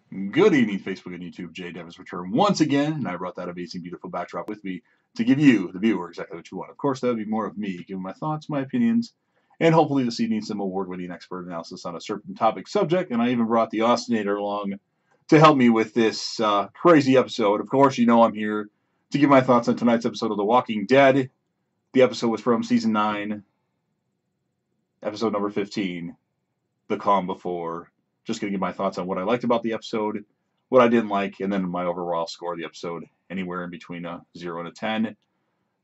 Good evening, Facebook and YouTube. Jay Devon's returned once again, and I brought that amazing, beautiful backdrop with me to give you, the viewer, exactly what you want. Of course, that would be more of me giving my thoughts, my opinions, and hopefully this evening some award-winning expert analysis on a certain topic subject. And I even brought the Austinator along to help me with this crazy episode. Of course, you know I'm here to give my thoughts on tonight's episode of The Walking Dead. The episode was from Season 9, episode number 15, The Calm Before. Just going to give my thoughts on what I liked about the episode, what I didn't like, and then my overall score of the episode, anywhere in between a 0 and a 10.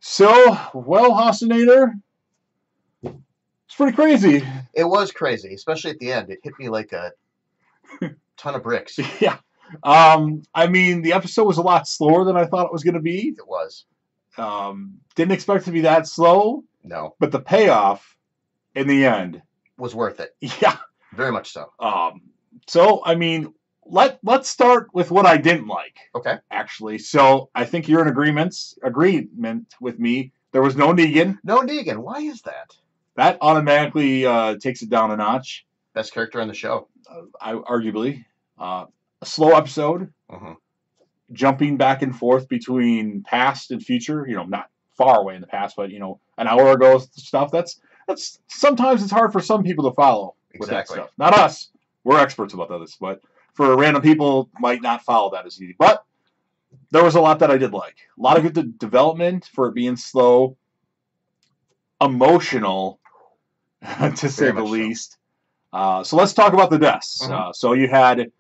So, well, Hostinator, it's pretty crazy. It was crazy, especially at the end. It hit me like a ton of bricks. Yeah. I mean, the episode was a lot slower than I thought it was going to be. It was. Didn't expect it to be that slow. No. But the payoff in the end was worth it. Yeah. Very much so. So, I mean, let's start with what I didn't like. Okay. Actually, so I think you're in agreement with me. There was no Negan. No Negan. Why is that? That automatically takes it down a notch. Best character on the show. Arguably. A slow episode. Mm-hmm. Jumping back and forth between past and future. You know, not far away in the past, but, you know, an hour ago stuff. That's sometimes it's hard for some people to follow. With Exactly. that stuff. Not us. We're experts about this, but for random people, might not follow that as easy. But there was a lot that I did like. A lot of good development for it being slow, emotional, to say the least. So let's talk about the deaths. Mm-hmm. So you had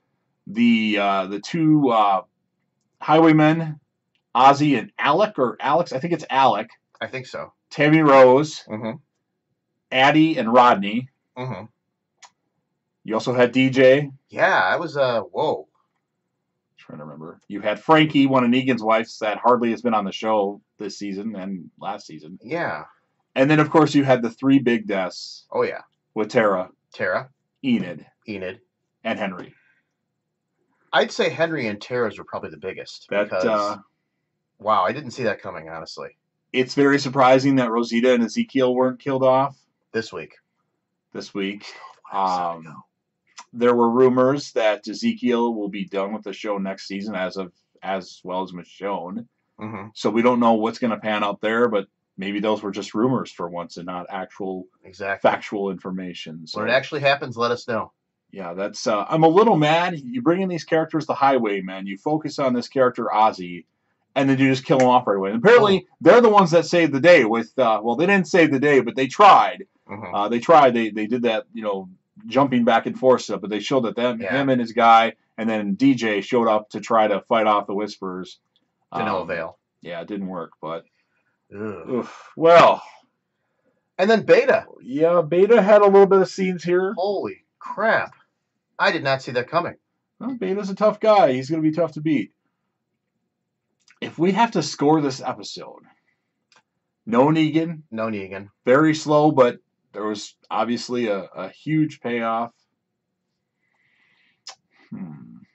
the two highwaymen, Ozzy and Alec, or Alex. I think it's Alec. I think so. Tammy Rose, Mm-hmm. Addie, and Rodney. Mm-hmm. You also had DJ. Yeah, I was, whoa. Trying to remember. You had Frankie, one of Negan's wives that hardly has been on the show this season and last season. Yeah. And then, of course, you had the three big deaths. Oh, yeah. With Tara, Enid, and Henry. I'd say Henry and Tara's were probably the biggest. Because, wow, I didn't see that coming, honestly. It's very surprising that Rosita and Ezekiel weren't killed off. This week. There were rumors that Ezekiel will be done with the show next season, as well as Michonne. Mm-hmm. So we don't know what's going to pan out there, but maybe those were just rumors for once and not actual factual information. So when it actually happens, let us know. Yeah, that's. I'm a little mad. You bring in these characters, the Highwaymen. You focus on this character Ozzy, and then you just kill him off right away. And apparently, they're the ones that saved the day. With well, they didn't save the day, but they tried. Mm-hmm. They tried. They did that. You know, jumping back and forth stuff, but they showed that him and his guy, and then DJ showed up to try to fight off the Whisperers. To no avail. Yeah, it didn't work, but well. And then Beta. Yeah, Beta had a little bit of scenes here. Holy crap. I did not see that coming. Well, Beta's a tough guy. He's going to be tough to beat. If we have to score this episode, no Negan. No Negan. Very slow, but there was obviously a huge payoff.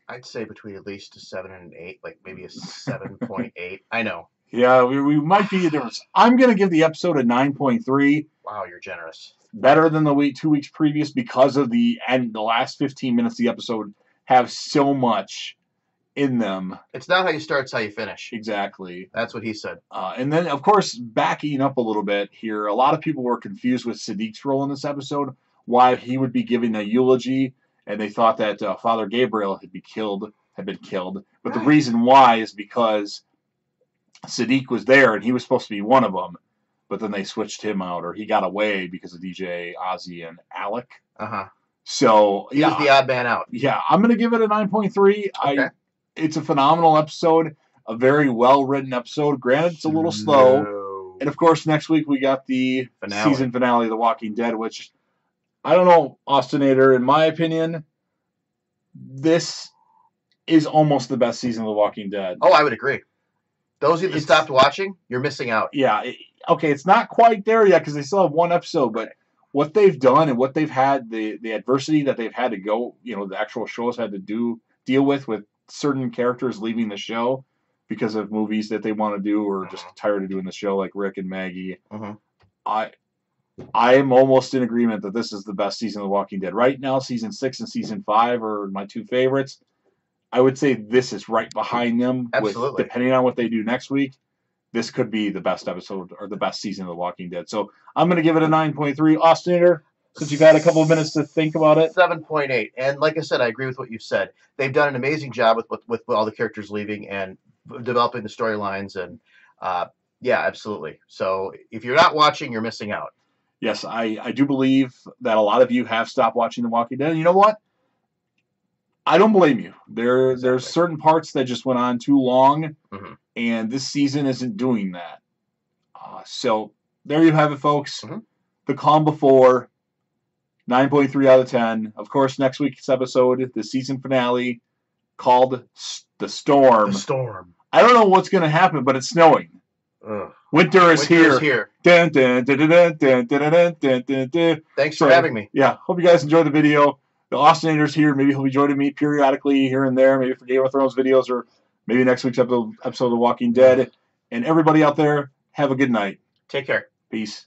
I'd say between at least a 7 and an 8, like maybe a 7.8. I know. Yeah, we might be a difference. I'm going to give the episode a 9.3. Wow, you're generous. Better than the 2 weeks previous because of the last 15 minutes of the episode have so much in them. It's not how you start, it's how you finish. Exactly. That's what he said. And then, of course, backing up a little bit here, a lot of people were confused with Siddiq's role in this episode, why he would be giving a eulogy, and they thought that Father Gabriel had been killed. But the reason why is because Siddiq was there, and he was supposed to be one of them, but then they switched him out, or he got away because of DJ, Ozzy, and Alec. Uh-huh. So, he was the odd man out. Yeah, I'm going to give it a 9.3. Okay. It's a phenomenal episode, a very well-written episode. Granted, it's a little slow. And, of course, next week we got the season finale of The Walking Dead, which, I don't know, Austinator, in my opinion, this is almost the best season of The Walking Dead. Oh, I would agree. Those of you that stopped watching, you're missing out. Yeah. Okay, it's not quite there yet because they still have one episode, but what they've done and what they've had, the adversity that they've had to go, you know, the actual shows had to deal with certain characters leaving the show because of movies that they want to do or just tired of doing the show, like Rick and Maggie. I am almost in agreement that this is the best season of The Walking Dead. Right now, season 6 and season 5 are my two favorites. I would say this is right behind them. Absolutely. Depending on what they do next week, this could be the best episode or the best season of The Walking Dead. So I'm going to give it a 9.3. Austinator, since you've had a couple of minutes to think about it. 7.8. And like I said, I agree with what you said. They've done an amazing job with all the characters leaving and developing the storylines. And yeah, absolutely. So if you're not watching, you're missing out. Yes, I do believe that a lot of you have stopped watching The Walking Dead. And you know what? I don't blame you. There's certain parts that just went on too long, and this season isn't doing that. So there you have it, folks. The Calm Before, 9.3 out of 10. Of course, next week's episode, the season finale, called The Storm. The Storm. I don't know what's going to happen, but it's snowing. Winter is here. Dun, dun, dun, dun, dun, dun, dun, dun, dun, dun. Thanks for having me. Yeah, hope you guys enjoyed the video. The Austinator's here. Maybe he'll be joining me periodically here and there, maybe for Game of Thrones videos or maybe next week's episode of The Walking Dead. And everybody out there, have a good night. Take care. Peace.